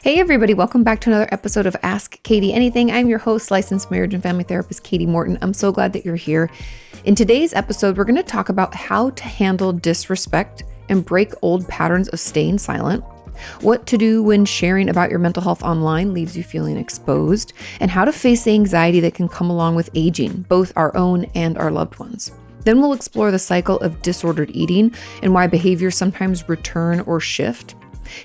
Hey everybody, welcome back to another episode of Ask Kati Anything. I'm your host, licensed marriage and family therapist, Katie Morton. I'm so glad that you're here. In today's episode, we're going to talk about how to handle disrespect and break old patterns of staying silent, what to do when sharing about your mental health online leaves you feeling exposed, and how to face the anxiety that can come along with aging, both our own and our loved ones. Then we'll explore the cycle of disordered eating and why behaviors sometimes return or shift,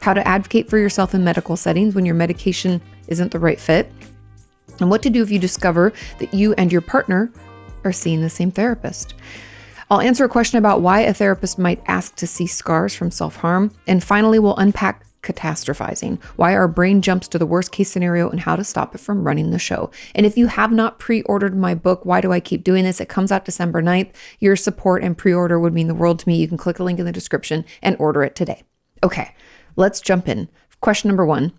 how to advocate for yourself in medical settings when your medication isn't the right fit, and what to do if you discover that you and your partner are seeing the same therapist. I'll answer a question about why a therapist might ask to see scars from self-harm, and finally we'll unpack catastrophizing, why our brain jumps to the worst case scenario and how to stop it from running the show. And if you have not pre-ordered my book, Why Do I Keep Doing This? It comes out December 9th. Your support and pre-order would mean the world to me. You can click a link in the description and order it today. Okay, let's jump in. Question number 1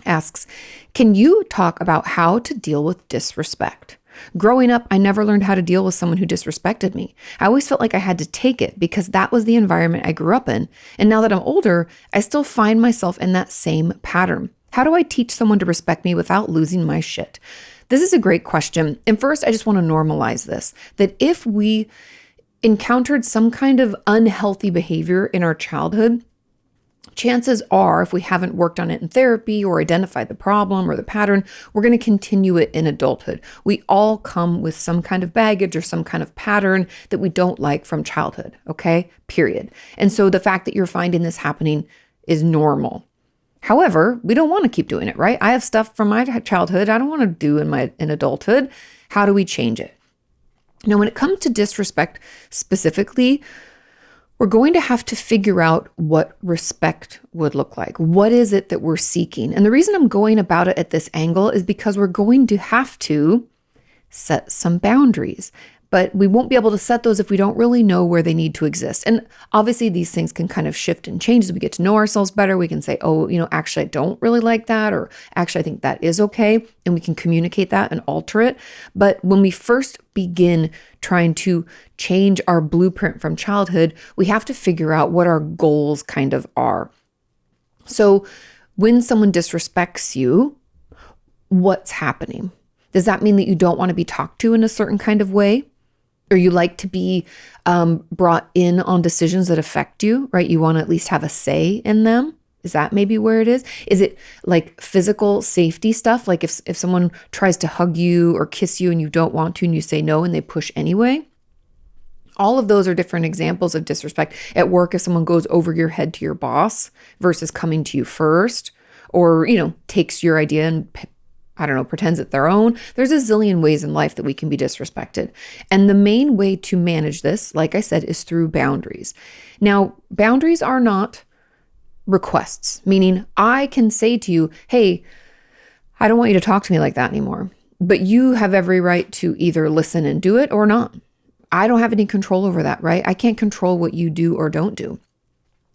asks, can you talk about how to deal with disrespect? Growing up, I never learned how to deal with someone who disrespected me. I always felt like I had to take it because that was the environment I grew up in. And now that I'm older, I still find myself in that same pattern. How do I teach someone to respect me without losing my shit? This is a great question. And first, I just want to normalize this, that if we encountered some kind of unhealthy behavior in our childhood, chances are, if we haven't worked on it in therapy or identified the problem or the pattern, we're going to continue it in adulthood. We all come with some kind of baggage or some kind of pattern that we don't like from childhood, okay? Period. And so the fact that you're finding this happening is normal. However, we don't want to keep doing it, right? I have stuff from my childhood I don't want to do in adulthood. How do we change it? Now, when it comes to disrespect specifically, we're going to have to figure out what respect would look like. What is it that we're seeking? And the reason I'm going about it at this angle is because we're going to have to set some boundaries. But we won't be able to set those if we don't really know where they need to exist. And obviously these things can kind of shift and change as we get to know ourselves better. We can say, oh, actually, I don't really like that, or actually, I think that is okay. And we can communicate that and alter it. But when we first begin trying to change our blueprint from childhood, we have to figure out what our goals kind of are. So when someone disrespects you, what's happening? Does that mean that you don't want to be talked to in a certain kind of way? Or you like to be brought in on decisions that affect you, right? You want to at least have a say in them. Is that maybe where it is? Is it like physical safety stuff? Like if someone tries to hug you or kiss you and you don't want to and you say no and they push anyway? All of those are different examples of disrespect. At work, if someone goes over your head to your boss versus coming to you first, or, takes your idea and pretends it's their own. There's a zillion ways in life that we can be disrespected. And the main way to manage this, like I said, is through boundaries. Now, boundaries are not requests, meaning I can say to you, hey, I don't want you to talk to me like that anymore. But you have every right to either listen and do it or not. I don't have any control over that, right? I can't control what you do or don't do.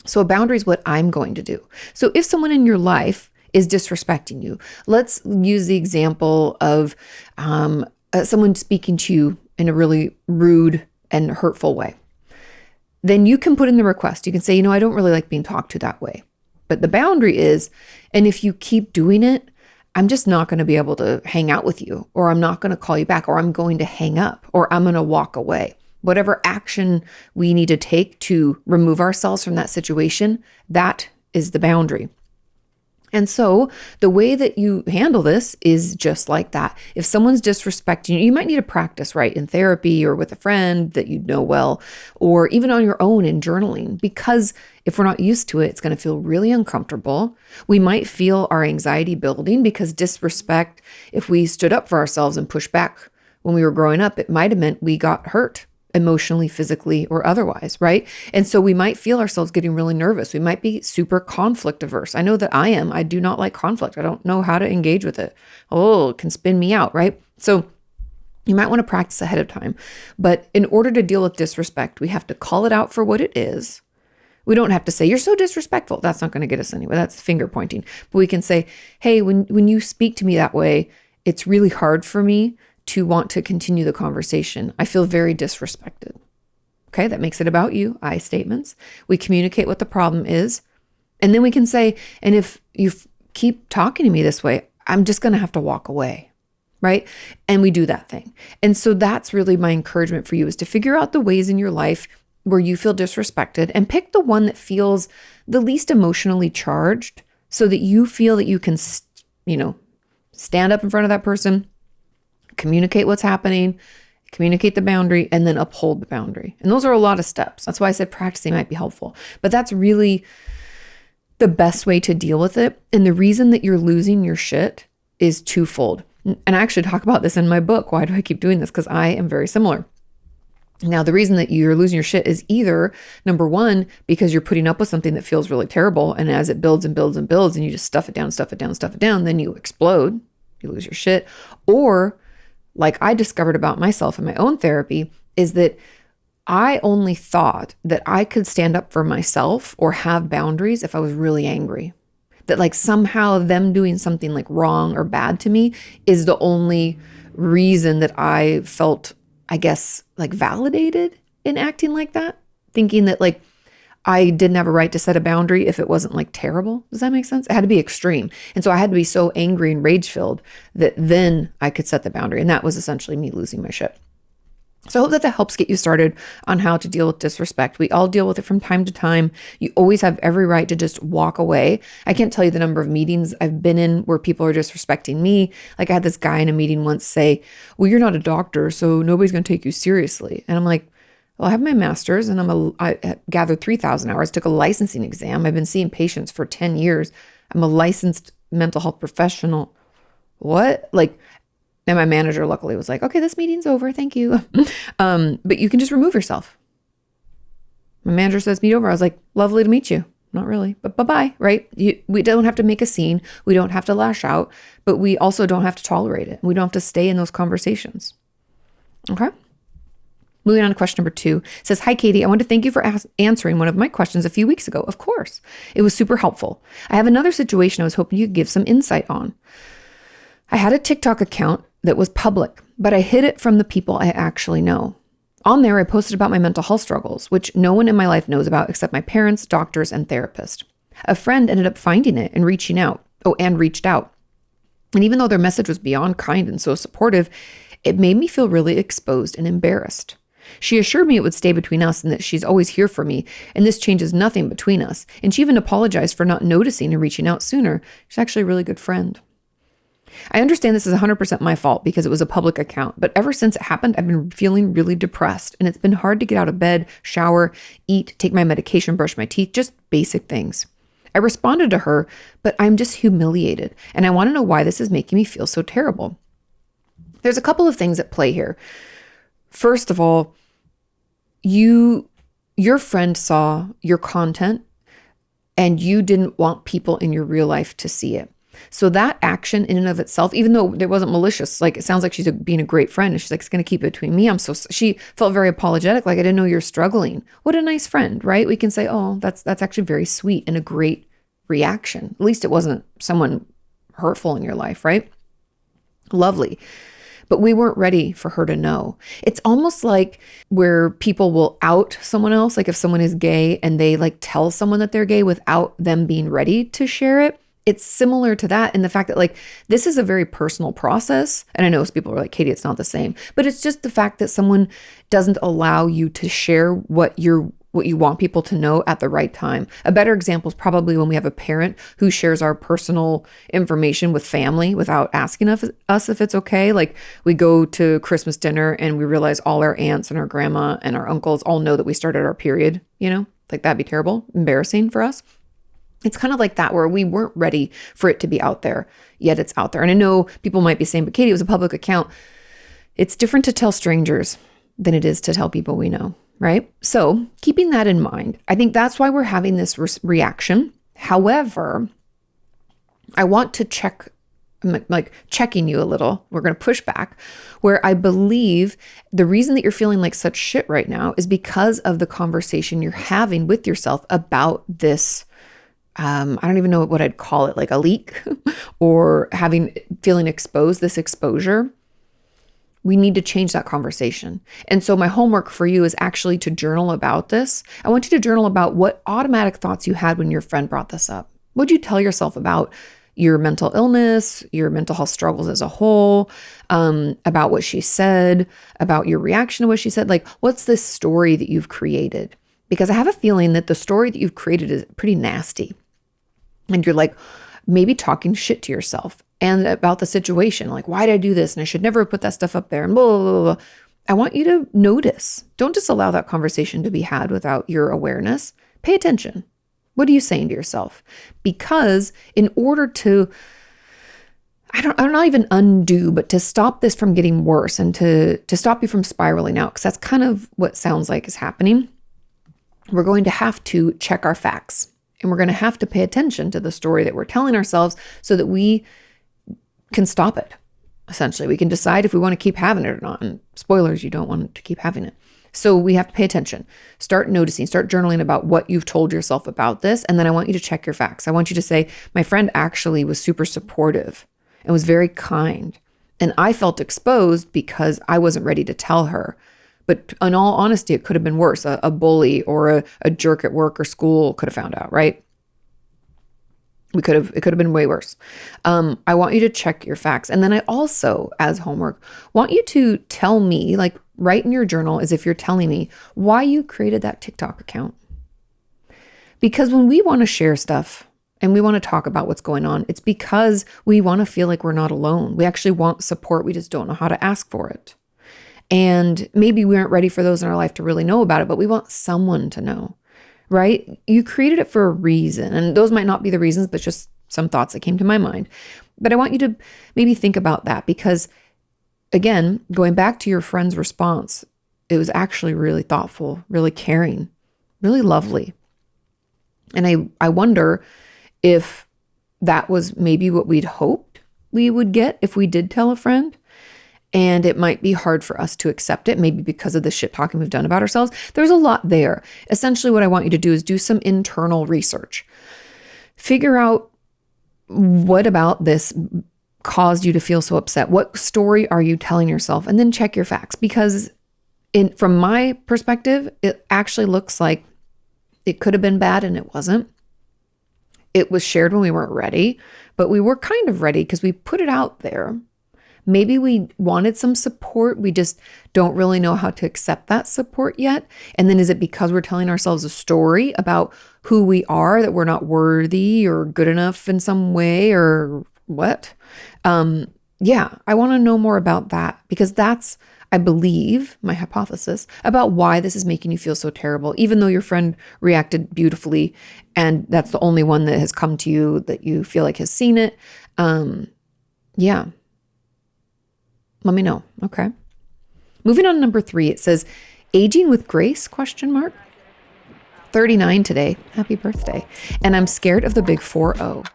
So a boundary is what I'm going to do. So if someone in your life is disrespecting you, let's use the example of someone speaking to you in a really rude and hurtful way. Then you can put in the request. You can say, I don't really like being talked to that way. But the boundary is, and if you keep doing it, I'm just not going to be able to hang out with you, or I'm not going to call you back, or I'm going to hang up, or I'm going to walk away. Whatever action we need to take to remove ourselves from that situation, that is the boundary. And so the way that you handle this is just like that. If someone's disrespecting you, you might need to practice, right, in therapy or with a friend that you know well, or even on your own in journaling, because if we're not used to it, it's going to feel really uncomfortable. We might feel our anxiety building because disrespect, if we stood up for ourselves and pushed back when we were growing up, it might have meant we got hurt emotionally, physically, or otherwise, right? And so we might feel ourselves getting really nervous. We might be super conflict averse. I know that I am. I do not like conflict. I don't know how to engage with it. Oh, it can spin me out, right? So you might want to practice ahead of time. But in order to deal with disrespect, we have to call it out for what it is. We don't have to say, you're so disrespectful. That's not going to get us anywhere. That's finger pointing. But we can say, hey, when you speak to me that way, it's really hard for me to want to continue the conversation. I feel very disrespected. Okay, that makes it about you, I statements. We communicate what the problem is. And then we can say, and if you keep talking to me this way, I'm just going to have to walk away. Right? And we do that thing. And so that's really my encouragement for you, is to figure out the ways in your life where you feel disrespected and pick the one that feels the least emotionally charged, so that you feel that you can, stand up in front of that person, communicate what's happening, communicate the boundary, and then uphold the boundary. And those are a lot of steps. That's why I said practicing might be helpful. But that's really the best way to deal with it. And the reason that you're losing your shit is twofold. And I actually talk about this in my book. Why do I keep doing this? Because I am very similar. Now, the reason that you're losing your shit is either, number one, because you're putting up with something that feels really terrible. And as it builds and builds and builds, and you just stuff it down, then you explode, you lose your shit. Or, like I discovered about myself in my own therapy, is that I only thought that I could stand up for myself or have boundaries if I was really angry. That like somehow them doing something like wrong or bad to me is the only reason that I felt, I guess, like validated in acting like that. Thinking that like I didn't have a right to set a boundary if it wasn't like terrible. Does that make sense? It had to be extreme. And so I had to be so angry and rage filled that then I could set the boundary. And that was essentially me losing my shit. So I hope that helps get you started on how to deal with disrespect. We all deal with it from time to time. You always have every right to just walk away. I can't tell you the number of meetings I've been in where people are disrespecting me. Like I had this guy in a meeting once say, well, you're not a doctor, so nobody's going to take you seriously. And I'm like, well, I have my master's and I gathered 3,000 hours, took a licensing exam. I've been seeing patients for 10 years. I'm a licensed mental health professional. What? And my manager luckily was like, okay, this meeting's over. Thank you. But you can just remove yourself. My manager says, meet over. I was like, lovely to meet you. Not really, but bye-bye, right? We don't have to make a scene. We don't have to lash out, but we also don't have to tolerate it. We don't have to stay in those conversations. Okay. Moving on to question number 2. It says, hi, Kati. I want to thank you for answering one of my questions a few weeks ago. Of course. It was super helpful. I have another situation I was hoping you could give some insight on. I had a TikTok account that was public, but I hid it from the people I actually know. On there, I posted about my mental health struggles, which no one in my life knows about except my parents, doctors, and therapists. A friend ended up finding it and reached out. And even though their message was beyond kind and so supportive, it made me feel really exposed and embarrassed. She assured me it would stay between us and that she's always here for me, and this changes nothing between us. And she even apologized for not noticing and reaching out sooner. She's actually a really good friend. I understand this is 100% my fault because it was a public account, but ever since it happened, I've been feeling really depressed, and it's been hard to get out of bed, shower, eat, take my medication, brush my teeth, just basic things. I responded to her, but I'm just humiliated, and I want to know why this is making me feel so terrible. There's a couple of things at play here. First of all, your friend saw your content, and you didn't want people in your real life to see it. So that action in and of itself, even though it wasn't malicious, like it sounds like she's being a great friend and she's like, it's going to keep it between me. She felt very apologetic. Like, I didn't know you're struggling. What a nice friend, right? We can say, oh, that's actually very sweet and a great reaction. At least it wasn't someone hurtful in your life, right? Lovely. But we weren't ready for her to know. It's almost like where people will out someone else. Like if someone is gay and they like tell someone that they're gay without them being ready to share it. It's similar to that in the fact that like, this is a very personal process. And I know people are like, Kati, it's not the same, but it's just the fact that someone doesn't allow you to share what you want people to know at the right time. A better example is probably when we have a parent who shares our personal information with family without asking us if it's okay. Like we go to Christmas dinner and we realize all our aunts and our grandma and our uncles all know that we started our period, like that'd be terrible, embarrassing for us. It's kind of like that where we weren't ready for it to be out there, yet it's out there. And I know people might be saying, but Kati, it was a public account. It's different to tell strangers than it is to tell people we know, right? So keeping that in mind, I think that's why we're having this reaction. However, I want to checking you a little. We're going to push back where I believe the reason that you're feeling like such shit right now is because of the conversation you're having with yourself about this. I don't even know what I'd call it, like a leak or feeling exposed, this exposure. We need to change that conversation. And so my homework for you is actually to journal about this. I want you to journal about what automatic thoughts you had when your friend brought this up. What'd you tell yourself about, your mental illness, your mental health struggles as a whole, about what she said, about your reaction to what she said. Like, what's this story that you've created? Because I have a feeling that the story that you've created is pretty nasty. And you're like maybe talking shit to yourself and about the situation. Like, why did I do this? And I should never have put that stuff up there and blah, blah, blah, blah. I want you to notice. Don't just allow that conversation to be had without your awareness. Pay attention. What are you saying to yourself? Because in order to, I don't know, even undo, but to stop this from getting worse and to stop you from spiraling out, because that's kind of what sounds like is happening, we're going to have to check our facts. And we're going to have to pay attention to the story that we're telling ourselves so that we can stop it. Essentially, we can decide if we want to keep having it or not. And spoilers, you don't want to keep having it. So we have to pay attention. Start noticing, start journaling about what you've told yourself about this. And then I want you to check your facts. I want you to say, my friend actually was super supportive and was very kind. And I felt exposed because I wasn't ready to tell her. But in all honesty, it could have been worse. A bully or a jerk at work or school could have found out, right? It could have been way worse. I want you to check your facts. And then I also, as homework, want you to tell me, like write in your journal as if you're telling me why you created that TikTok account. Because when we want to share stuff and we want to talk about what's going on, it's because we want to feel like we're not alone. We actually want support. We just don't know how to ask for it. And maybe we aren't ready for those in our life to really know about it, but we want someone to know, right? You created it for a reason. And those might not be the reasons, but just some thoughts that came to my mind. But I want you to maybe think about that because, again, going back to your friend's response, it was actually really thoughtful, really caring, really lovely. And I wonder if that was maybe what we'd hoped we would get if we did tell a friend. And it might be hard for us to accept it, maybe because of the shit talking we've done about ourselves. There's a lot there. Essentially, what I want you to do is do some internal research. Figure out what about this caused you to feel so upset. What story are you telling yourself? And then check your facts. Because from my perspective, it actually looks like it could have been bad and it wasn't. It was shared when we weren't ready, but we were kind of ready because we put it out there. Maybe we wanted some support. We just don't really know how to accept that support yet. And then is it because we're telling ourselves a story about who we are, that we're not worthy or good enough in some way or what? Yeah, I want to know more about that because that's, I believe, my hypothesis about why this is making you feel so terrible, even though your friend reacted beautifully and that's the only one that has come to you that you feel like has seen it. Yeah. Let me know. Okay. Moving on to number 3, it says, aging with grace, ? 39 today. Happy birthday. And I'm scared of the big 4-0.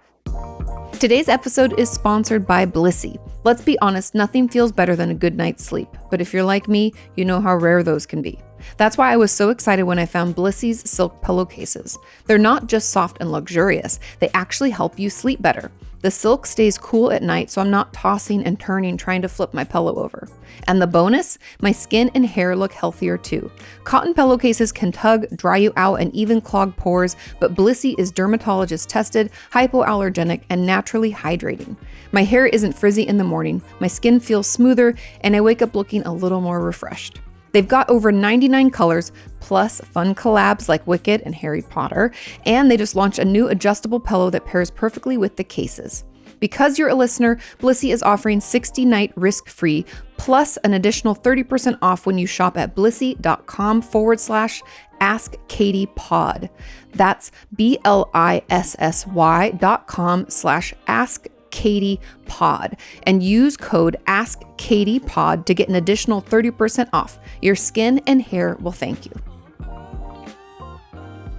Today's episode is sponsored by Blissy. Let's be honest, nothing feels better than a good night's sleep. But if you're like me, you know how rare those can be. That's why I was so excited when I found Blissy's silk pillowcases. They're not just soft and luxurious, they actually help you sleep better. The silk stays cool at night, so I'm not tossing and turning trying to flip my pillow over. And the bonus? My skin and hair look healthier too. Cotton pillowcases can tug, dry you out, and even clog pores, but Blissy is dermatologist tested, hypoallergenic, and naturally hydrating. My hair isn't frizzy in the morning, my skin feels smoother, and I wake up looking a little more refreshed. They've got over 99 colors, plus fun collabs like Wicked and Harry Potter, and they just launched a new adjustable pillow that pairs perfectly with the cases. Because you're a listener, Blissy is offering 60-night risk-free, plus an additional 30% off when you shop at blissy.com/Ask Kati Pod. That's BLISSY.com/Ask Kati Pod and use code Ask Kati Pod to get an additional 30% off. Your skin and hair will thank you.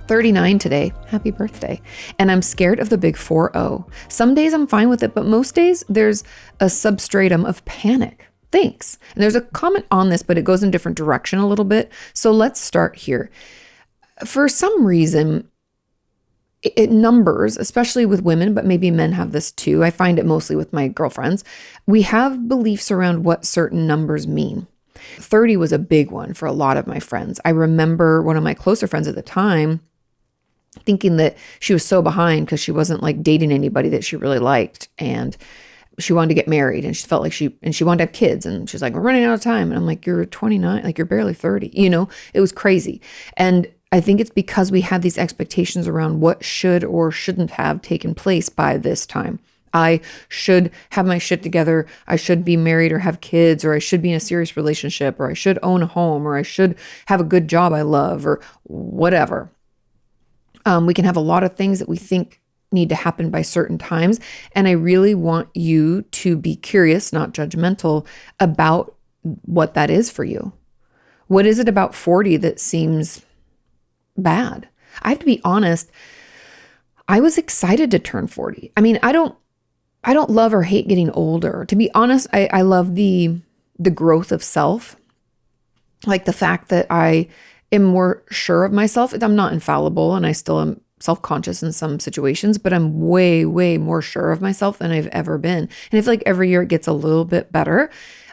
39 today. Happy birthday. And I'm scared of the big 4-0. Some days I'm fine with it, but most days there's a substratum of panic. Thanks. And there's a comment on this, but it goes in a different direction a little bit. So let's start here. For some reason, it numbers, especially with women, but maybe men have this too. I find it mostly with my girlfriends. We have beliefs around what certain numbers mean. 30 was a big one for a lot of my friends. I remember one of my closer friends at the time, thinking that she was so behind because she wasn't like dating anybody that she really liked. And she wanted to get married, and she felt like she wanted to have kids, and she's like, we're running out of time. And I'm like, you're 29, like you're barely 30, it was crazy. And I think it's because we have these expectations around what should or shouldn't have taken place by this time. I should have my shit together. I should be married or have kids, or I should be in a serious relationship, or I should own a home, or I should have a good job I love, or whatever. We can have a lot of things that we think need to happen by certain times. And I really want you to be curious, not judgmental, about what that is for you. What is it about 40 that seems bad? I have to be honest. I was excited to turn 40. I mean, I don't love or hate getting older. To be honest, I love the growth of self. Like the fact that I am more sure of myself. I'm not infallible, and I still am self-conscious in some situations, but I'm way, way more sure of myself than I've ever been. And I feel like every year it gets a little bit better.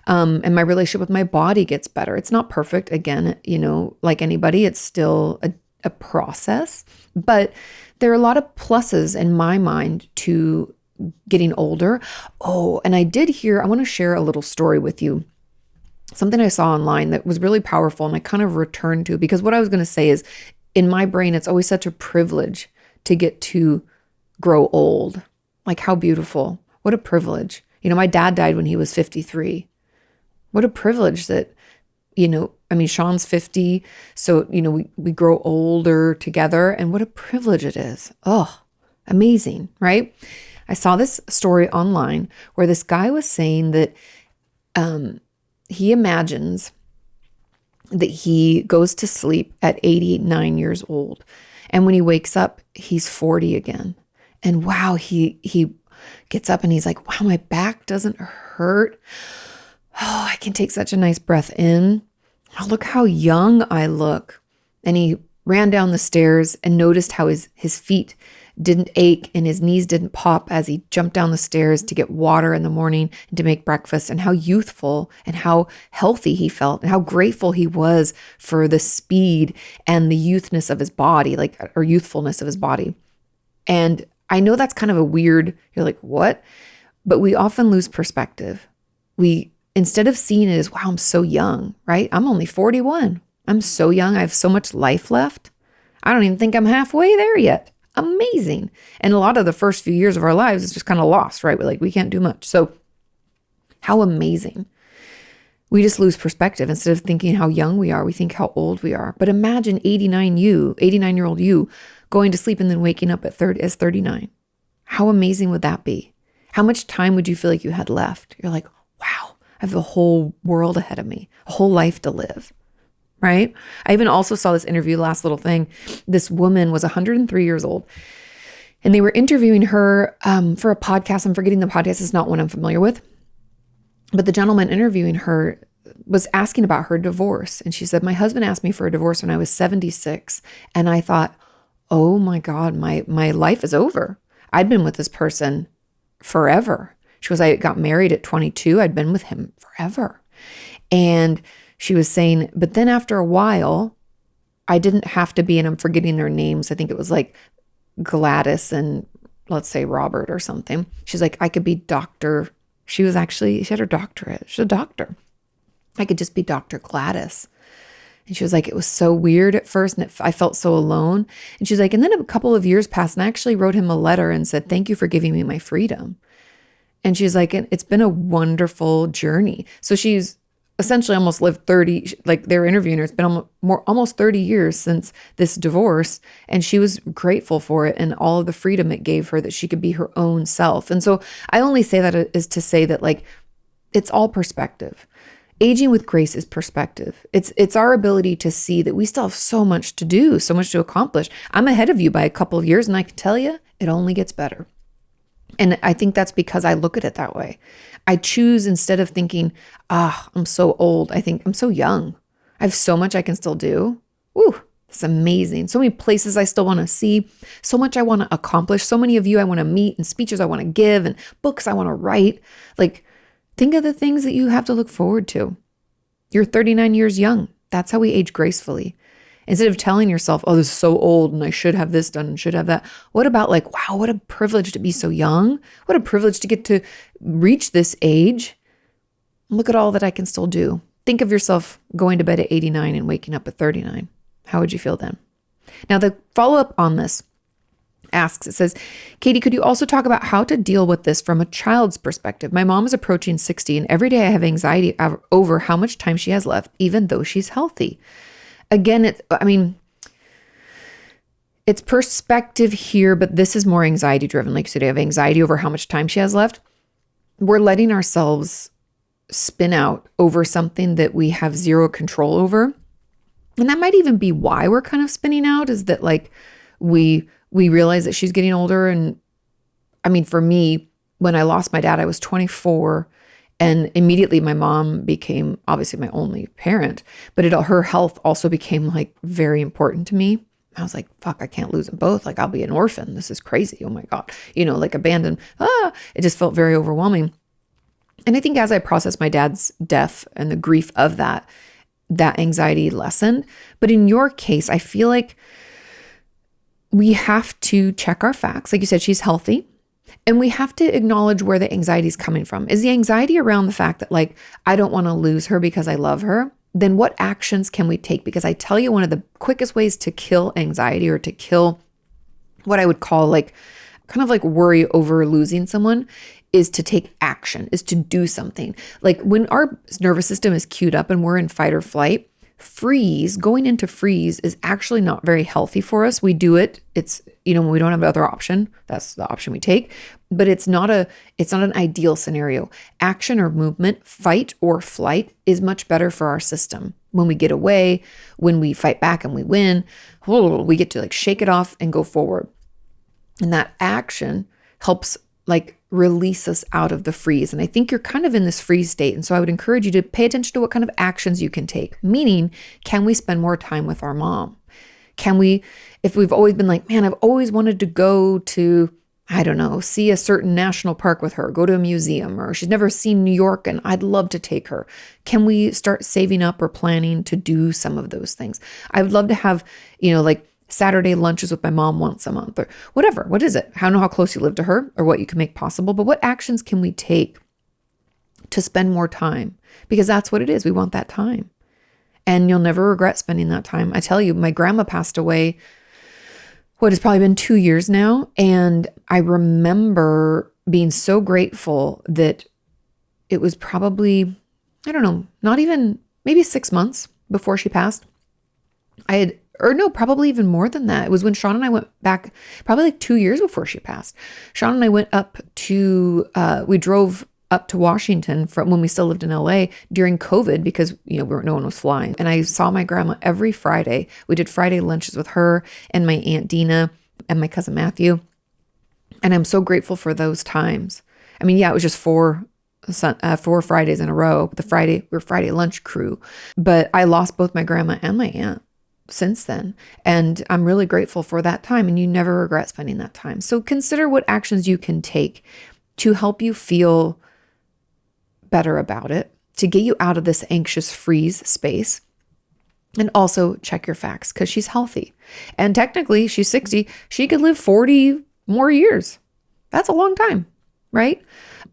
And my relationship with my body gets better. It's not perfect. Again, like anybody, it's still a process, but there are a lot of pluses in my mind to getting older. Oh, and I want to share a little story with you. Something I saw online that was really powerful, and I kind of returned to, because what I was going to say is, in my brain, it's always such a privilege to get to grow old. Like, how beautiful. What a privilege. My dad died when he was 53. What a privilege that, Sean's 50. So, we grow older together, and what a privilege it is. Oh, amazing, right? I saw this story online where this guy was saying that he imagines that he goes to sleep at 89 years old. And when he wakes up, he's 40 again. And wow, he gets up and he's like, wow, my back doesn't hurt. Oh, I can take such a nice breath in. Oh, look how young I look. And he ran down the stairs and noticed how his feet didn't ache and his knees didn't pop as he jumped down the stairs to get water in the morning and to make breakfast, and how youthful and how healthy he felt, and how grateful he was for the speed and the youthness of his body, or youthfulness of his body. And I know that's kind of a weird, you're like, what? But we often lose perspective. Instead of seeing it as, wow, I'm so young, right? I'm only 41. I'm so young. I have so much life left. I don't even think I'm halfway there yet. Amazing. And a lot of the first few years of our lives is just kind of lost, right? We can't do much. So how amazing. We just lose perspective. Instead of thinking how young we are, we think how old we are. But imagine 89-year-old you going to sleep and then waking up as 39. How amazing would that be? How much time would you feel like you had left? You're like, wow, I have the whole world ahead of me, a whole life to live. Right? I even also saw this interview, last little thing. This woman was 103 years old, and they were interviewing her for a podcast. I'm forgetting the podcast. It's not one I'm familiar with. But the gentleman interviewing her was asking about her divorce. And she said, my husband asked me for a divorce when I was 76. And I thought, oh my God, my life is over. I'd been with this person forever. She goes, I got married at 22. I'd been with him forever. And she was saying, but then after a while, I didn't have to be, and I'm forgetting their names. I think it was like Gladys and let's say Robert or something. She's like, I could be Dr. She had her doctorate. She's a doctor. I could just be Dr. Gladys. And she was like, it was so weird at first, and I felt so alone. And she's like, and then a couple of years passed, and I actually wrote him a letter and said, thank you for giving me my freedom. And she's like, it's been a wonderful journey. So she's essentially almost lived 30, like they were interviewing her, it's been almost 30 years since this divorce. And she was grateful for it and all of the freedom it gave her that she could be her own self. And so I only say that is to say that it's all perspective. Aging with grace is perspective. It's our ability to see that we still have so much to do, so much to accomplish. I'm ahead of you by a couple of years, and I can tell you, it only gets better. And I think that's because I look at it that way. I choose, instead of thinking, I'm so old, I think I'm so young. I have so much I can still do. Woo, it's amazing. So many places I still want to see, so much I want to accomplish, so many of you I want to meet, and speeches I want to give, and books I want to write. Think of the things that you have to look forward to. You're 39 years young. That's how we age gracefully. Instead of telling yourself, oh, this is so old and I should have this done and should have that. What about like, wow, what a privilege to be so young. What a privilege to get to reach this age. Look at all that I can still do. Think of yourself going to bed at 89 and waking up at 39. How would you feel then? Now, the follow-up on this asks, it says, Kati, could you also talk about how to deal with this from a child's perspective? My mom is approaching 60 and every day I have anxiety over how much time she has left, even though she's healthy. Again, it's perspective here, but this is more anxiety driven. Like you said, I have anxiety over how much time she has left. We're letting ourselves spin out over something that we have zero control over. And that might even be why we're kind of spinning out, is that like we realize that she's getting older. And I mean, for me, when I lost my dad, I was 24, and immediately my mom became obviously my only parent, but her health also became like very important to me. I was like, fuck, I can't lose them both. Like I'll be an orphan. This is crazy. Oh my God. Like abandoned. It just felt very overwhelming. And I think as I processed my dad's death and the grief of that anxiety lessened. But in your case, I feel like we have to check our facts. Like you said, she's healthy. And we have to acknowledge where the anxiety is coming from. Is the anxiety around the fact that like, I don't want to lose her because I love her? Then what actions can we take? Because I tell you, one of the quickest ways to kill anxiety, or to kill what I would call like, kind of like worry over losing someone, is to take action, is to do something. Like when our nervous system is queued up and we're in fight or flight, going into freeze is actually not very healthy for us. We do it. It's, when we don't have another option, that's the option we take, but it's not an ideal scenario. Action or movement, fight or flight, is much better for our system. When we get away, when we fight back and we win, we get to like shake it off and go forward. And that action helps like release us out of the freeze. And I think you're kind of in this freeze state. And so I would encourage you to pay attention to what kind of actions you can take. Meaning, can we spend more time with our mom? Can we, if we've always been like, man, I've always wanted to go to, I don't know, see a certain national park with her, go to a museum, or she's never seen New York and I'd love to take her. Can we start saving up or planning to do some of those things? I would love to have, like Saturday lunches with my mom once a month, or whatever. What is it? I don't know how close you live to her or what you can make possible, but what actions can we take to spend more time? Because that's what it is. We want that time. And you'll never regret spending that time. I tell you, my grandma passed away, what has probably been 2 years now. And I remember being so grateful that it was probably, I don't know, not even maybe 6 months before she passed. Probably even more than that. It was when Sean and I went back, probably like 2 years before she passed. Sean and I went up to, we drove up to Washington from when we still lived in LA during COVID, because, no one was flying. And I saw my grandma every Friday. We did Friday lunches with her and my Aunt Dina and my cousin Matthew. And I'm so grateful for those times. I mean, yeah, it was just four Fridays in a row. We're Friday lunch crew, but I lost both my grandma and my aunt since then. And I'm really grateful for that time, and you never regret spending that time. So consider what actions you can take to help you feel better about it, to get you out of this anxious freeze space. And also check your facts, because she's healthy. And technically she's 60. She could live 40 more years. That's a long time, right?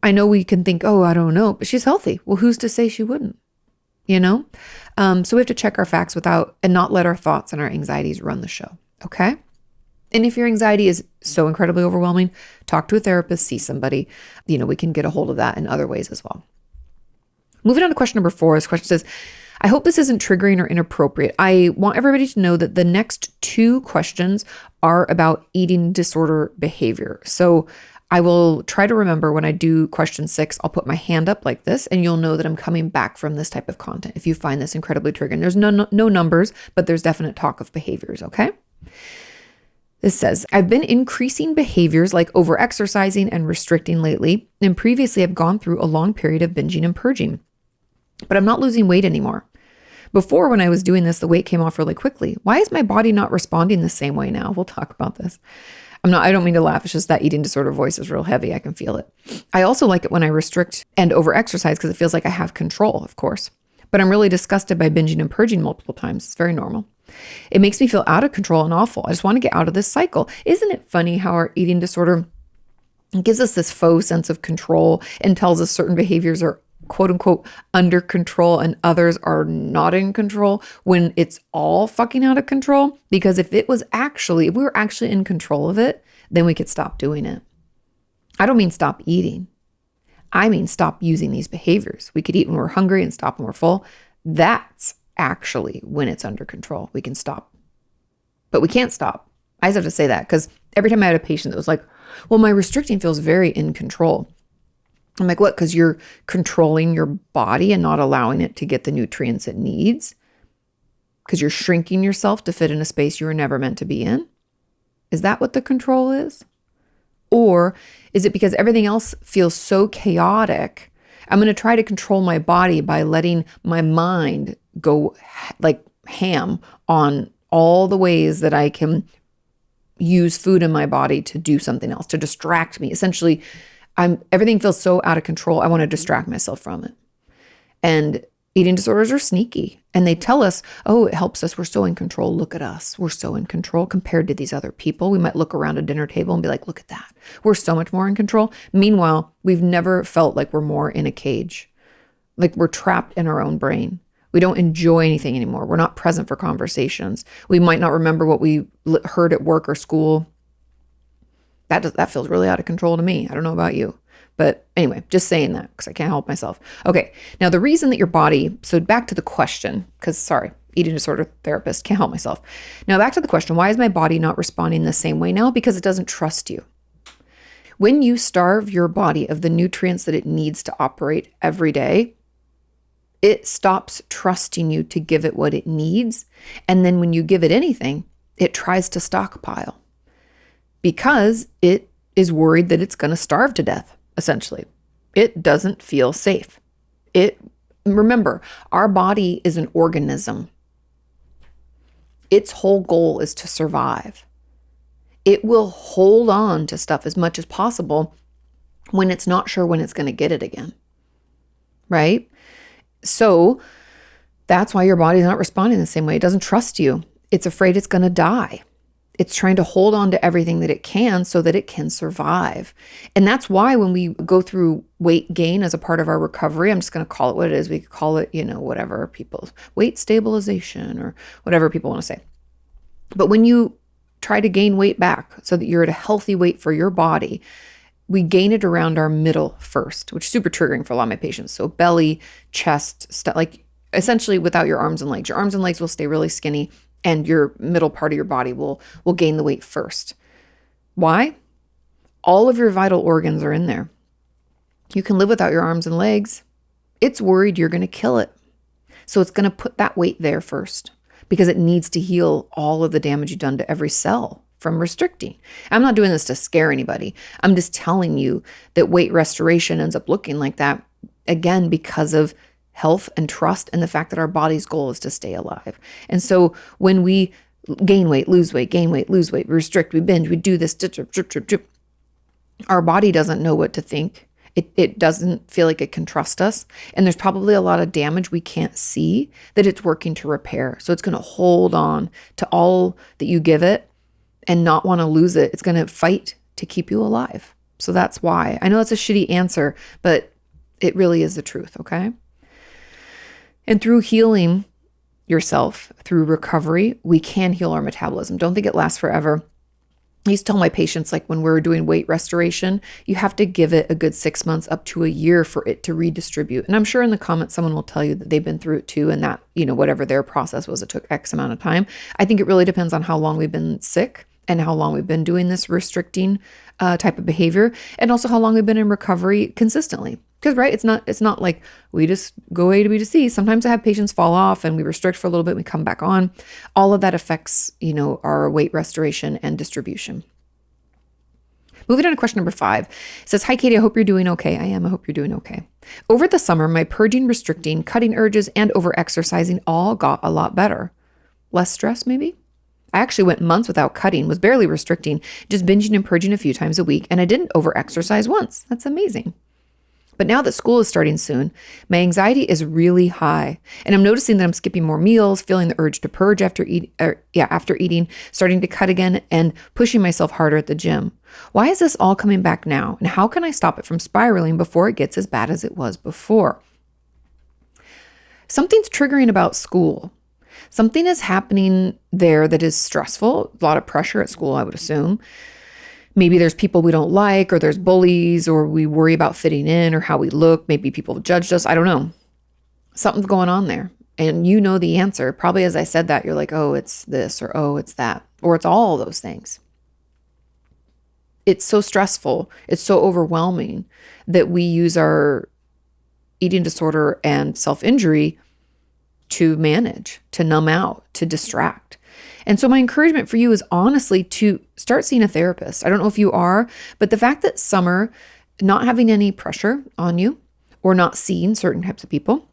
I know we can think, oh, I don't know, but she's healthy. Well, who's to say she wouldn't? So we have to check our facts and not let our thoughts and our anxieties run the show. Okay. And if your anxiety is so incredibly overwhelming, talk to a therapist, see somebody. We can get a hold of that in other ways as well. Moving on to question number 4. This question says, I hope this isn't triggering or inappropriate. I want everybody to know that the next 2 questions are about eating disorder behavior. So I will try to remember when I do question 6, I'll put my hand up like this, and you'll know that I'm coming back from this type of content if you find this incredibly triggering. There's no numbers, but there's definite talk of behaviors, okay? This says, I've been increasing behaviors like over-exercising and restricting lately, and previously I've gone through a long period of binging and purging, but I'm not losing weight anymore. Before, when I was doing this, the weight came off really quickly. Why is my body not responding the same way now? We'll talk about this. I don't mean to laugh. It's just that eating disorder voice is real heavy. I can feel it. I also like it when I restrict and over-exercise because it feels like I have control, of course. But I'm really disgusted by binging and purging multiple times. It's very normal. It makes me feel out of control and awful. I just want to get out of this cycle. Isn't it funny how our eating disorder gives us this faux sense of control and tells us certain behaviors are quote unquote under control and others are not in control when it's all fucking out of control? Because if we were actually in control of it, then we could stop doing it. I don't mean stop eating. I mean stop using these behaviors. We could eat when we're hungry and stop when we're full. That's actually when it's under control. We can stop. But we can't stop. I just have to say that because every time I had a patient that was like, well, my restricting feels very in control. I'm like, what? Because you're controlling your body and not allowing it to get the nutrients it needs? Because you're shrinking yourself to fit in a space you were never meant to be in? Is that what the control is? Or is it because everything else feels so chaotic, I'm going to try to control my body by letting my mind go like ham on all the ways that I can use food in my body to do something else, to distract me. Essentially, everything feels so out of control. I want to distract myself from it. And eating disorders are sneaky. And they tell us, oh, it helps us. We're so in control. Look at us. We're so in control compared to these other people. We might look around a dinner table and be like, look at that. We're so much more in control. Meanwhile, we've never felt like we're more in a cage, like we're trapped in our own brain. We don't enjoy anything anymore. We're not present for conversations. We might not remember what we heard at work or school. That feels really out of control to me. I don't know about you. But anyway, just saying that because I can't help myself. Okay, now the reason that your body, so back to the question, because sorry, eating disorder therapist, can't help myself. Now back to the question, why is my body not responding the same way now? Because it doesn't trust you. When you starve your body of the nutrients that it needs to operate every day, it stops trusting you to give it what it needs. And then when you give it anything, it tries to stockpile because it is worried that it's going to starve to death. Essentially, it doesn't feel safe. Remember, our body is an organism. Its whole goal is to survive. It will hold on to stuff as much as possible when it's not sure when it's going to get it again. Right? So that's why your body's not responding the same way. It doesn't trust you. It's afraid it's going to die. It's trying to hold on to everything that it can so that it can survive. And that's why when we go through weight gain as a part of our recovery, I'm just going to call it what it is. We could call it, whatever people's weight stabilization or whatever people want to say. But when you try to gain weight back so that you're at a healthy weight for your body, we gain it around our middle first, which is super triggering for a lot of my patients. So belly, chest, like essentially without your arms and legs. Your arms and legs will stay really skinny and your middle part of your body will gain the weight first. Why? All of your vital organs are in there. You can live without your arms and legs. It's worried you're going to kill it. So it's going to put that weight there first because it needs to heal all of the damage you've done to every cell from restricting. I'm not doing this to scare anybody. I'm just telling you that weight restoration ends up looking like that, again, because of health and trust and the fact that our body's goal is to stay alive. And so when we gain weight, lose weight, gain weight, lose weight, we restrict, we binge, we do this, our body doesn't know what to think. It doesn't feel like it can trust us. And there's probably a lot of damage we can't see that it's working to repair. So it's going to hold on to all that you give it and not want to lose it. It's going to fight to keep you alive. So that's why. I know it's a shitty answer, but it really is the truth, okay? And through healing yourself, through recovery, we can heal our metabolism. Don't think it lasts forever. I used to tell my patients, like when we're doing weight restoration, you have to give it a good 6 months up to a year for it to redistribute. And I'm sure in the comments, someone will tell you that they've been through it too. And that, whatever their process was, it took X amount of time. I think it really depends on how long we've been sick and how long we've been doing this restricting type of behavior. And also how long we've been in recovery consistently. Because, right, it's not like we just go A to B to C. Sometimes I have patients fall off and we restrict for a little bit and we come back on. All of that affects, our weight restoration and distribution. Moving on to question number 5. It says, hi, Katie, I hope you're doing okay. I am. I hope you're doing okay. Over the summer, my purging, restricting, cutting urges, and over-exercising all got a lot better. Less stress, maybe? I actually went months without cutting, was barely restricting, just binging and purging a few times a week, and I didn't over-exercise once. That's amazing. But now that school is starting soon, my anxiety is really high. And I'm noticing that I'm skipping more meals, feeling the urge to purge after eating, starting to cut again, and pushing myself harder at the gym. Why is this all coming back now? And how can I stop it from spiraling before it gets as bad as it was before? Something's triggering about school. Something is happening there that is stressful. A lot of pressure at school, I would assume. Maybe there's people we don't like, or there's bullies, or we worry about fitting in or how we look. Maybe people have judged us. I don't know. Something's going on there. And you know the answer. Probably as I said that, you're like, oh, it's this, or oh, it's that, or it's all those things. It's so stressful. It's so overwhelming that we use our eating disorder and self-injury to manage, to numb out, to distract. And so my encouragement for you is honestly to start seeing a therapist. I don't know if you are, but the fact that summer, not having any pressure on you or not seeing certain types of people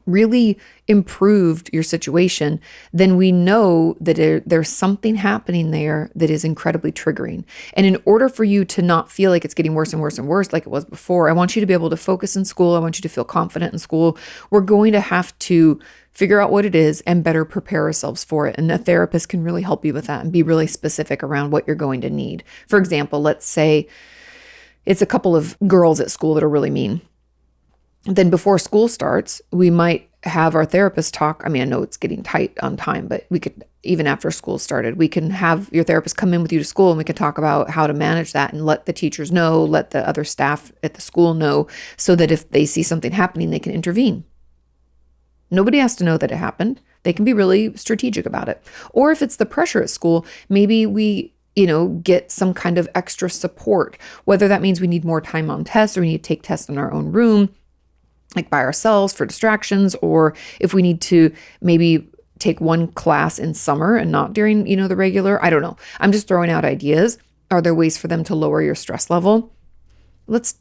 really improved your situation, then we know that there's something happening there that is incredibly triggering. And in order for you to not feel like it's getting worse and worse and worse like it was before, I want you to be able to focus in school. I want you to feel confident in school. We're going to have to figure out what it is and better prepare ourselves for it. And a therapist can really help you with that and be really specific around what you're going to need. For example, let's say it's a couple of girls at school that are really mean. Then before school starts, we might have our therapist talk. I mean, I know it's getting tight on time, but we could, even after school started, we can have your therapist come in with you to school and we can talk about how to manage that and let the teachers know, let the other staff at the school know, so that if they see something happening, they can intervene. Nobody has to know that it happened. They can be really strategic about it. Or if it's the pressure at school, maybe we get some kind of extra support, whether that means we need more time on tests or we need to take tests in our own room, like by ourselves for distractions, or if we need to maybe take one class in summer and not during, the regular. I don't know. I'm just throwing out ideas. Are there ways for them to lower your stress level? Let's,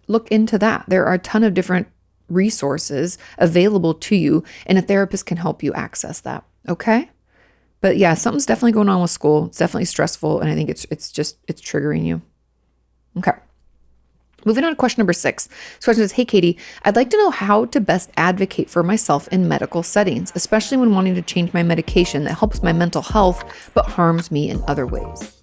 look into that. There are a ton of different resources available to you, and a therapist can help you access that. Okay. But yeah, something's definitely going on with school. It's definitely stressful. And I think it's triggering you. Okay. Moving on to question number 6. This question is, hey, Katie, I'd like to know how to best advocate for myself in medical settings, especially when wanting to change my medication that helps my mental health, but harms me in other ways.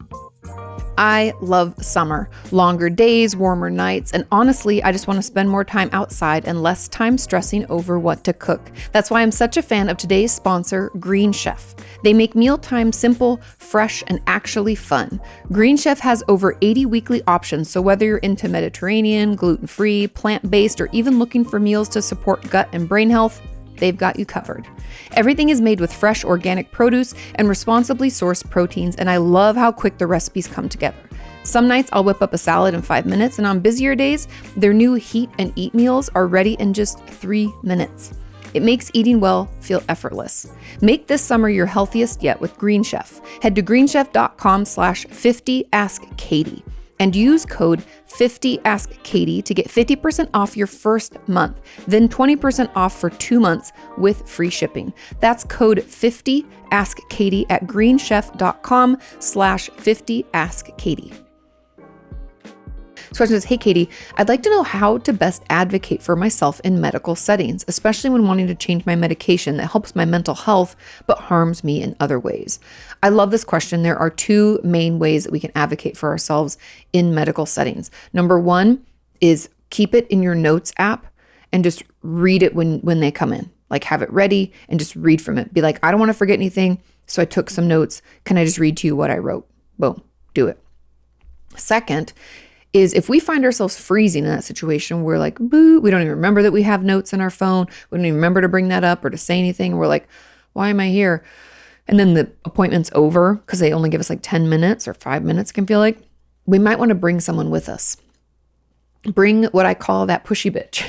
I love summer, longer days, warmer nights, and honestly, I just want to spend more time outside and less time stressing over what to cook. That's why I'm such a fan of today's sponsor, Green Chef. They make mealtime simple, fresh, and actually fun. Green Chef has over 80 weekly options, so whether you're into Mediterranean, gluten-free, plant-based, or even looking for meals to support gut and brain health, they've got you covered. Everything is made with fresh organic produce and responsibly sourced proteins, and I love how quick the recipes come together. Some nights I'll whip up a salad in 5 minutes, and on busier days, their new heat and eat meals are ready in just 3 minutes. It makes eating well feel effortless. Make this summer your healthiest yet with Green Chef. Head to greenchef.com/50askkatie. and use code 50AskKatie to get 50% off your first month, then 20% off for 2 months with free shipping. That's code 50AskKatie at greenchef.com/50askkatie. This question is, hey, Katie, I'd like to know how to best advocate for myself in medical settings, especially when wanting to change my medication that helps my mental health, but harms me in other ways. I love this question. There are 2 main ways that we can advocate for ourselves in medical settings. Number 1 is keep it in your notes app and just read it when they come in. Like, have it ready and just read from it. Be like, I don't want to forget anything, so I took some notes. Can I just read to you what I wrote? Boom, do it. Second is if we find ourselves freezing in that situation, we're like, boo, we don't even remember that we have notes in our phone. We don't even remember to bring that up or to say anything. We're like, why am I here? And then the appointment's over because they only give us like 10 minutes or 5 minutes, can feel like. We might want to bring someone with us. Bring what I call that pushy bitch.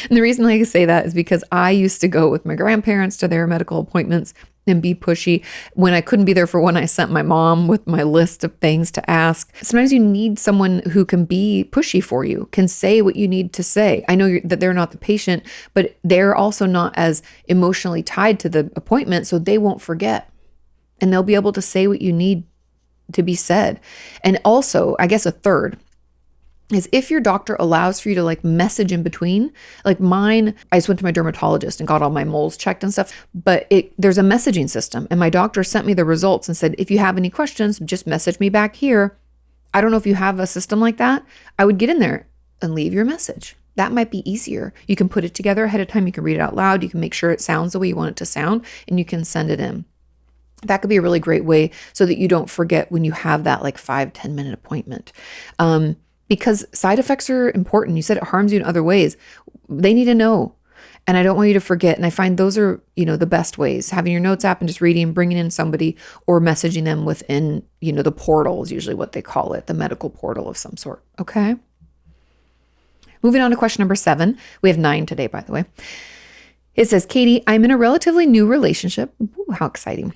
And the reason I say that is because I used to go with my grandparents to their medical appointments and be pushy. When I couldn't be there for one, I sent my mom with my list of things to ask. Sometimes you need someone who can be pushy for you, can say what you need to say. I know that they're not the patient, but they're also not as emotionally tied to the appointment, so they won't forget. And they'll be able to say what you need to be said. And also, I guess a third, is if your doctor allows for you to like message in between. Like mine, I just went to my dermatologist and got all my moles checked and stuff, but there's a messaging system, and my doctor sent me the results and said, if you have any questions, just message me back here. I don't know if you have a system like that. I would get in there and leave your message. That might be easier. You can put it together ahead of time. You can read it out loud. You can make sure it sounds the way you want it to sound, and you can send it in. That could be a really great way so that you don't forget when you have that like 5-10 minute appointment. Because side effects are important. You said it harms you in other ways. They need to know. And I don't want you to forget. And I find those are, the best ways. Having your notes app and just reading, bringing in somebody, or messaging them within, the portal is usually what they call it, the medical portal of some sort. Okay. Moving on to question number 7. We have 9 today, by the way. It says, Kati, I'm in a relatively new relationship. Ooh, how exciting.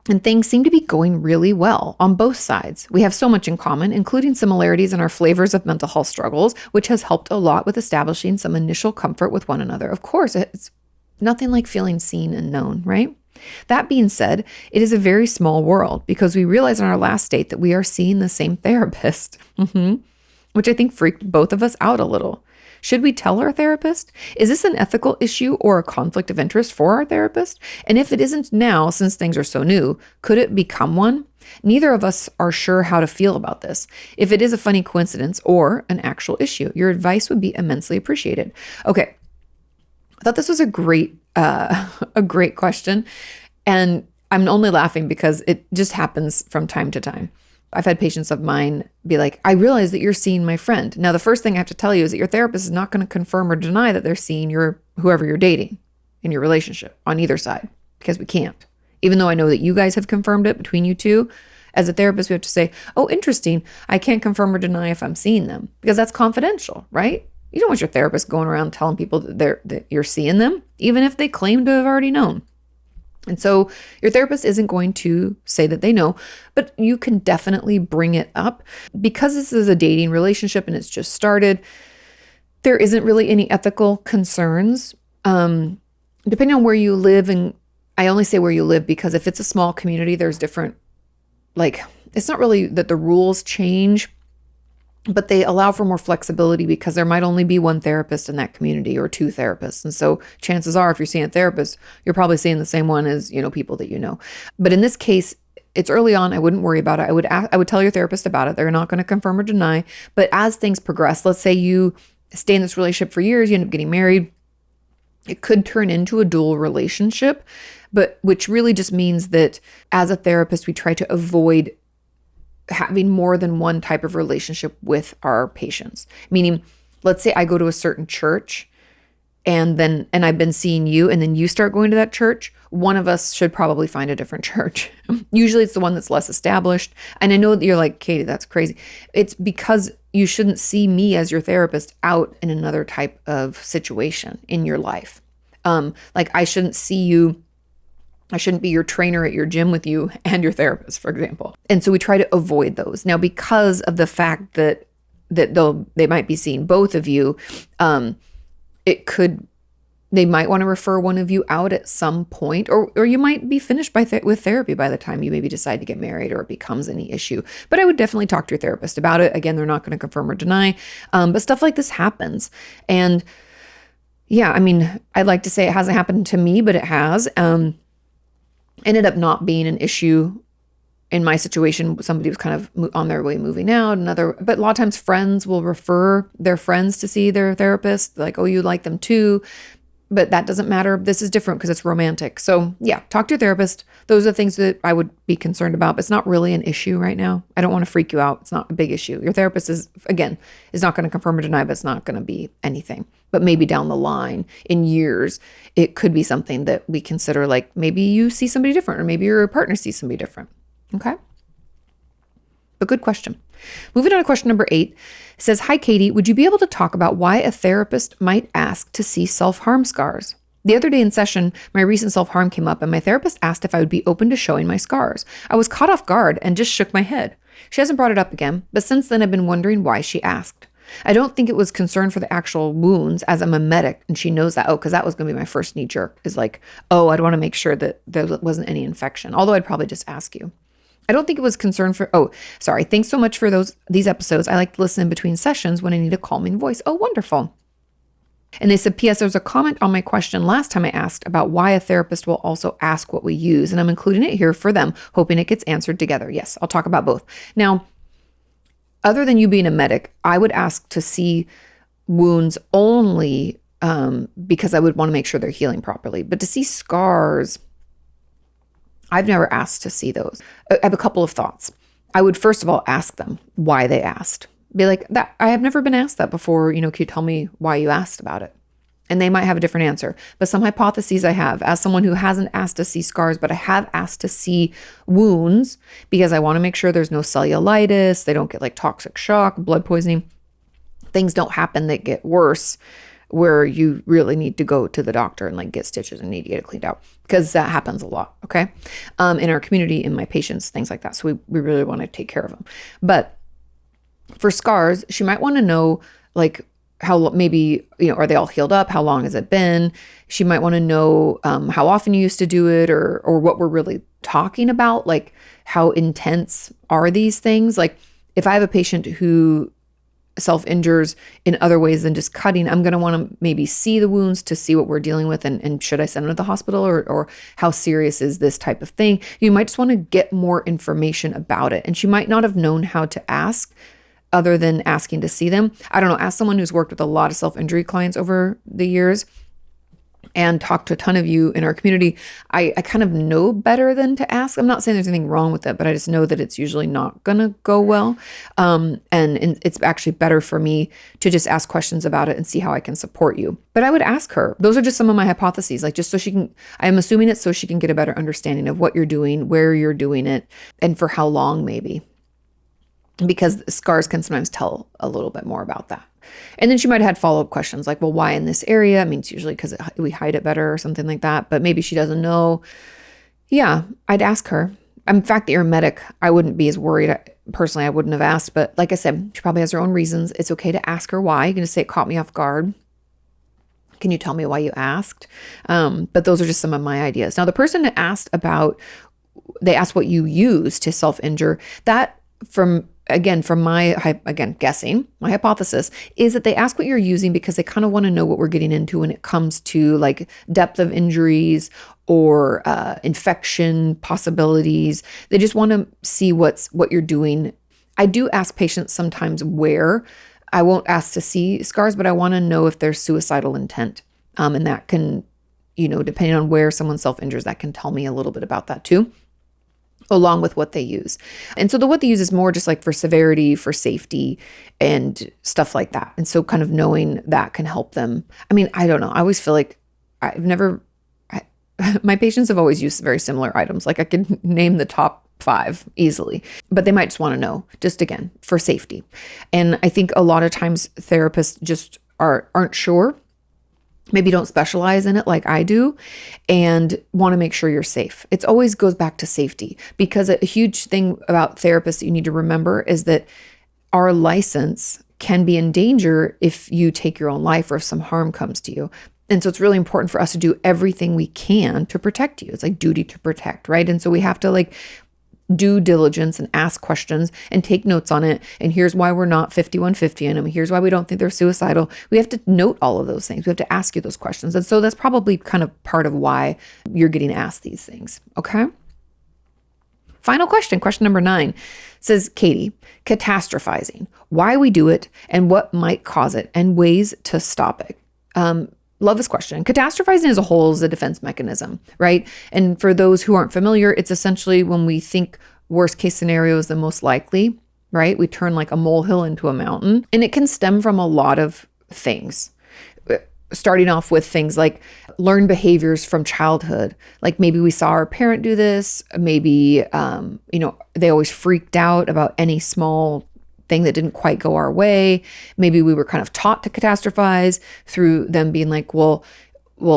And things seem to be going really well on both sides. We have so much in common, including similarities in our flavors of mental health struggles, which has helped a lot with establishing some initial comfort with one another. Of course, it's nothing like feeling seen and known, right? That being said, it is a very small world because we realized in our last date that we are seeing the same therapist, which I think freaked both of us out a little. Should we tell our therapist? Is this an ethical issue or a conflict of interest for our therapist? And if it isn't now, since things are so new, could it become one? Neither of us are sure how to feel about this. If it is a funny coincidence or an actual issue, your advice would be immensely appreciated. Okay. I thought this was a great question. And I'm only laughing because it just happens from time to time. I've had patients of mine be like, I realize that you're seeing my friend. Now, the first thing I have to tell you is that your therapist is not going to confirm or deny that they're seeing whoever you're dating in your relationship on either side, because we can't. Even though I know that you guys have confirmed it between you two, as a therapist, we have to say, oh, interesting. I can't confirm or deny if I'm seeing them, because that's confidential, right? You don't want your therapist going around telling people that you're seeing them, even if they claim to have already known. And so your therapist isn't going to say that they know, but you can definitely bring it up. Because this is a dating relationship and it's just started, there isn't really any ethical concerns. Depending on where you live, and I only say where you live because if it's a small community, there's different, it's not really that the rules change, but they allow for more flexibility because there might only be one therapist in that community or 2 therapists. And so chances are, if you're seeing a therapist, you're probably seeing the same one as, people that you know. But in this case, it's early on. I wouldn't worry about it. I would tell your therapist about it. They're not going to confirm or deny. But as things progress, let's say you stay in this relationship for years, you end up getting married, it could turn into a dual relationship, but which really just means that as a therapist, we try to avoid having more than one type of relationship with our patients. Meaning, let's say I go to a certain church and I've been seeing you, and then you start going to that church, one of us should probably find a different church. Usually it's the one that's less established. And I know that you're like, Kati, that's crazy. It's because you shouldn't see me as your therapist out in another type of situation in your life. I shouldn't be your trainer at your gym with you and your therapist, for example. And so we try to avoid those. Now, because of the fact that they might be seeing both of you, they might want to refer one of you out at some point, or you might be finished with therapy by the time you maybe decide to get married or it becomes any issue. But I would definitely talk to your therapist about it. Again, they're not going to confirm or deny, but stuff like this happens. And yeah, I'd like to say it hasn't happened to me, but it has. Ended up not being an issue in my situation. Somebody was kind of on their way moving out, but a lot of times friends will refer their friends to see their therapist. Like, oh, you like them too. But that doesn't matter. This is different because it's romantic. So yeah, talk to your therapist. Those are things that I would be concerned about, but it's not really an issue right now. I don't want to freak you out. It's not a big issue. Your therapist is not going to confirm or deny, but it's not going to be anything. But maybe down the line in years, it could be something that we consider, like maybe you see somebody different, or maybe your partner sees somebody different. Okay. But good question. Moving on to question number 8. It says, hi, Kati, would you be able to talk about why a therapist might ask to see self-harm scars? The other day in session, my recent self-harm came up and my therapist asked if I would be open to showing my scars. I was caught off guard and just shook my head. She hasn't brought it up again, but since then I've been wondering why she asked. I don't think it was concern for the actual wounds, as I'm a medic and she knows that. Oh, because that was going to be my first knee jerk, is like, oh, I'd want to make sure that there wasn't any infection. Although I'd probably just ask you. I don't think it was concern for, oh, sorry. Thanks so much for these episodes. I like to listen in between sessions when I need a calming voice. Oh, wonderful. And they said, P.S. There's a comment on my question last time I asked about why a therapist will also ask what we use. And I'm including it here for them, hoping it gets answered together. Yes, I'll talk about both. Now, other than you being a medic, I would ask to see wounds only because I would want to make sure they're healing properly. But to see scars, I've never asked to see those. I have a couple of thoughts. I would first of all ask them why they asked. Be like, that I have never been asked that before. Can you tell me why you asked about it? And they might have a different answer. But some hypotheses I have, as someone who hasn't asked to see scars, but I have asked to see wounds because I want to make sure there's no cellulitis, they don't get like toxic shock, blood poisoning. Things don't happen that get worse where you really need to go to the doctor and like get stitches and need to get it cleaned out, because that happens a lot. Okay. In our community, in my patients, things like that. So we really want to take care of them. But for scars, she might want to know like how maybe, are they all healed up? How long has it been? She might want to know how often you used to do it, or what we're really talking about. Like how intense are these things? Like if I have a patient who self-injures in other ways than just cutting, I'm going to want to maybe see the wounds to see what we're dealing with, and should I send them to the hospital, or how serious is this type of thing? You might just want to get more information about it. And she might not have known how to ask other than asking to see them. I don't know, as someone who's worked with a lot of self-injury clients over the years and talked to a ton of you in our community, I kind of know better than to ask. I'm not saying there's anything wrong with it, but I just know that it's usually not going to go well. And it's actually better for me to just ask questions about it and see how I can support you. But I would ask her. Those are just some of my hypotheses, like just so she can, I'm assuming it's so she can get a better understanding of what you're doing, where you're doing it, and for how long maybe. Because scars can sometimes tell a little bit more about that. And then she might have had follow-up questions like, well, why in this area? I mean, it's usually because we hide it better or something like that, but maybe she doesn't know. Yeah, I'd ask her. In fact, that you're a medic, I wouldn't be as worried. Personally, I wouldn't have asked, but like I said, she probably has her own reasons. It's okay to ask her why. You can just say, it caught me off guard. Can you tell me why you asked? But those are just some of my ideas. Now, the person that asked they asked what you use to self-injure, that from my guessing, my hypothesis is that they ask what you're using because they kind of want to know what we're getting into when it comes to like depth of injuries or infection possibilities. They just want to see what you're doing. I do ask patients sometimes where. I won't ask to see scars, but I want to know if there's suicidal intent. And that can, depending on where someone self-injures, that can tell me a little bit about that too, along with what they use. And so what they use is more just like for severity, for safety, and stuff like that. And so kind of knowing that can help them. I mean, I don't know. I always feel like my patients have always used very similar items. Like I could name the top 5 easily, but they might just want to know, just again, for safety. And I think a lot of times therapists just aren't sure, maybe don't specialize in it like I do, and want to make sure you're safe. It always goes back to safety, because a huge thing about therapists that you need to remember is that our license can be in danger if you take your own life or if some harm comes to you. And so it's really important for us to do everything we can to protect you. It's like duty to protect, right? And so we have to like due diligence and ask questions and take notes on it. And here's why we're not 5150 in them. Here's why we don't think they're suicidal. We have to note all of those things. We have to ask you those questions. And so that's probably kind of part of why you're getting asked these things. Okay. Final question number 9 says, Katie, catastrophizing, why we do it and what might cause it and ways to stop it. Love this question. Catastrophizing as a whole is a defense mechanism, right? And for those who aren't familiar, it's essentially when we think worst case scenario is the most likely, right? We turn like a molehill into a mountain. And it can stem from a lot of things, starting off with things like learned behaviors from childhood. Like maybe we saw our parent do this, maybe, they always freaked out about any small thing that didn't quite go our way. Maybe we were kind of taught to catastrophize through them being like, well,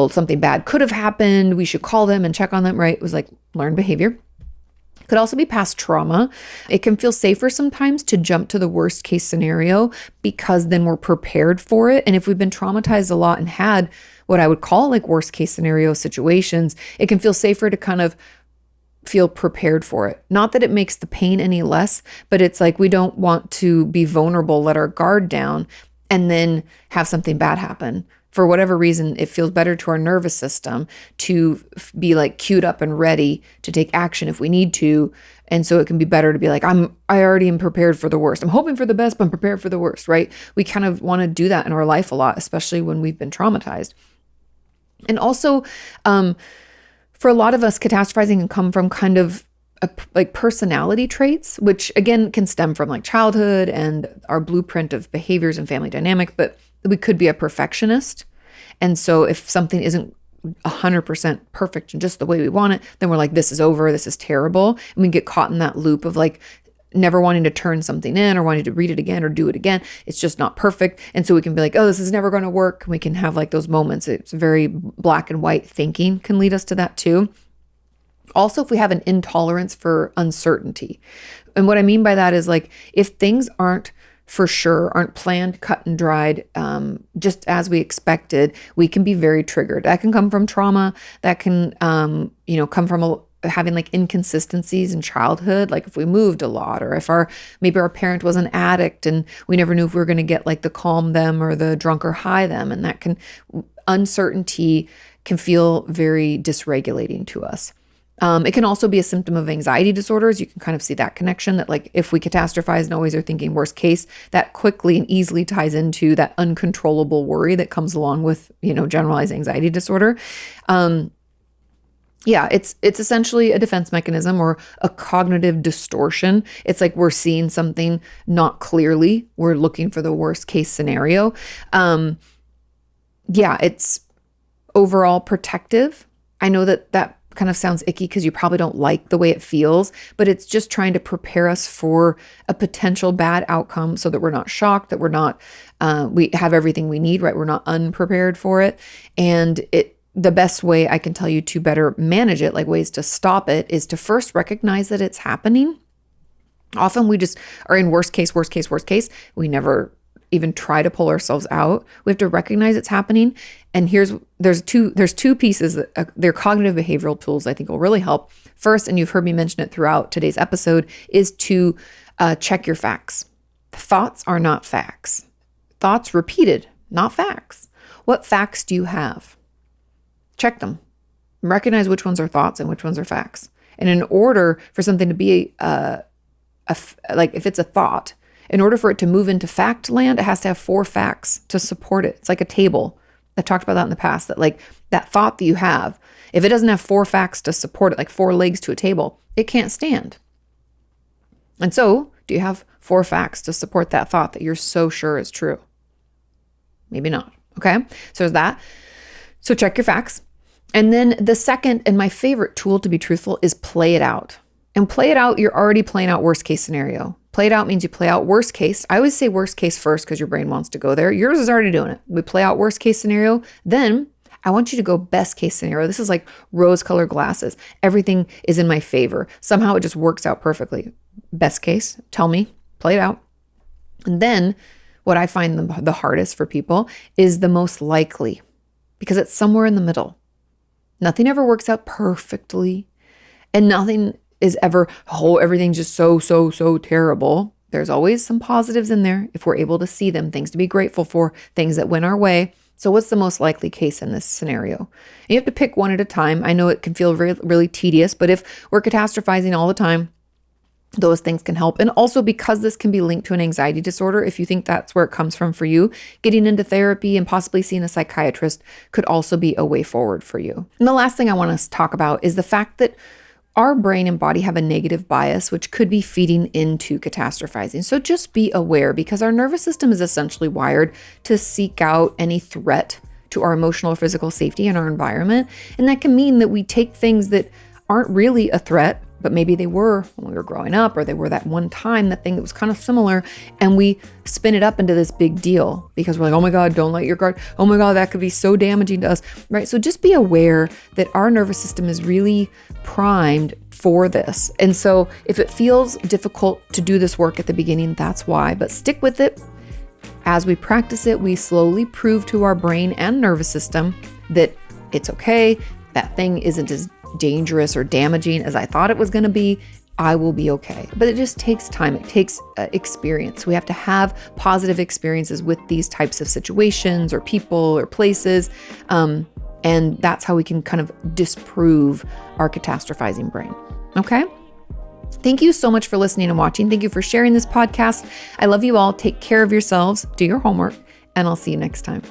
something bad could have happened. We should call them and check on them, right? It was like learned behavior. Could also be past trauma. It can feel safer sometimes to jump to the worst case scenario because then we're prepared for it. And if we've been traumatized a lot and had what I would call like worst case scenario situations, it can feel safer to kind of feel prepared for it. Not that it makes the pain any less, but it's like we don't want to be vulnerable, let our guard down, and then have something bad happen. For whatever reason, it feels better to our nervous system to be like queued up and ready to take action if we need to. And so it can be better to be like, I already am prepared for the worst. I'm hoping for the best, but I'm prepared for the worst, right? We kind of want to do that in our life a lot, especially when we've been traumatized. And also, for a lot of us, catastrophizing can come from kind of like personality traits, which again can stem from like childhood and our blueprint of behaviors and family dynamic, but we could be a perfectionist. And so if something isn't 100% perfect and just the way we want it, then we're like, this is over, this is terrible. And we get caught in that loop of like never wanting to turn something in or wanting to read it again or do it again. It's just not perfect. And so we can be like, oh, this is never going to work. And we can have like those moments. It's very black and white thinking can lead us to that too. Also, if we have an intolerance for uncertainty. And what I mean by that is like, if things aren't for sure, aren't planned, cut and dried, just as we expected, we can be very triggered. That can come from trauma. That can, come from having like inconsistencies in childhood. Like if we moved a lot, or if maybe our parent was an addict and we never knew if we were going to get like the calm them or the drunk or high them. And uncertainty can feel very dysregulating to us. It can also be a symptom of anxiety disorders. You can kind of see that connection that like if we catastrophize and always are thinking worst case, that quickly and easily ties into that uncontrollable worry that comes along with, generalized anxiety disorder. It's essentially a defense mechanism or a cognitive distortion. It's like we're seeing something not clearly. We're looking for the worst case scenario. It's overall protective. I know that kind of sounds icky because you probably don't like the way it feels, but it's just trying to prepare us for a potential bad outcome so that we're not shocked, that we're not, we have everything we need, right? We're not unprepared for it. And the best way I can tell you to better manage it, like ways to stop it, is to first recognize that it's happening. Often we just are in worst case. We never even try to pull ourselves out. We have to recognize it's happening. And there's two pieces that they're cognitive behavioral tools I think will really help. First, and you've heard me mention it throughout today's episode, is to check your facts. Thoughts are not facts. Thoughts repeated, not facts. What facts do you have? Check them. Recognize which ones are thoughts and which ones are facts. And in order for something to be like if it's a thought, in order for it to move into fact land, it has to have 4 facts to support it. It's like a table. I've talked about that in the past, that like that thought that you have, if it doesn't have 4 facts to support it, like 4 legs to a table, it can't stand. And so, do you have 4 facts to support that thought that you're so sure is true? Maybe not. Okay. So there's that. So check your facts. And then the second and my favorite tool, to be truthful, is play it out. And play it out, you're already playing out worst case scenario. Play it out means you play out worst case. I always say worst case first because your brain wants to go there. Yours is already doing it. We play out worst case scenario. Then I want you to go best case scenario. This is like rose-colored glasses. Everything is in my favor. Somehow it just works out perfectly. Best case, tell me, play it out. And then what I find the hardest for people is the most likely, because it's somewhere in the middle. Nothing ever works out perfectly, and nothing is ever, everything's just so terrible. There's always some positives in there if we're able to see them, things to be grateful for, things that went our way. So what's the most likely case in this scenario? And you have to pick one at a time. I know it can feel really, really tedious, but if we're catastrophizing all the time, those things can help. And also because this can be linked to an anxiety disorder, if you think that's where it comes from for you, getting into therapy and possibly seeing a psychiatrist could also be a way forward for you. And the last thing I want to talk about is the fact that our brain and body have a negative bias, which could be feeding into catastrophizing. So just be aware, because our nervous system is essentially wired to seek out any threat to our emotional or physical safety in our environment. And that can mean that we take things that aren't really a threat, but maybe they were when we were growing up, or they were that one time, that thing that was kind of similar, and we spin it up into this big deal because we're like, oh my God, don't let your guard, oh my God, that could be so damaging to us, right? So just be aware that our nervous system is really primed for this. And so if it feels difficult to do this work at the beginning, that's why, but stick with it. As we practice it, we slowly prove to our brain and nervous system that it's okay. That thing isn't as dangerous or damaging as I thought it was going to be, I will be okay. But it just takes time. It takes experience. We have to have positive experiences with these types of situations or people or places. And that's how we can kind of disprove our catastrophizing brain. Okay? Thank you so much for listening and watching. Thank you for sharing this podcast. I love you all. Take care of yourselves, do your homework, and I'll see you next time.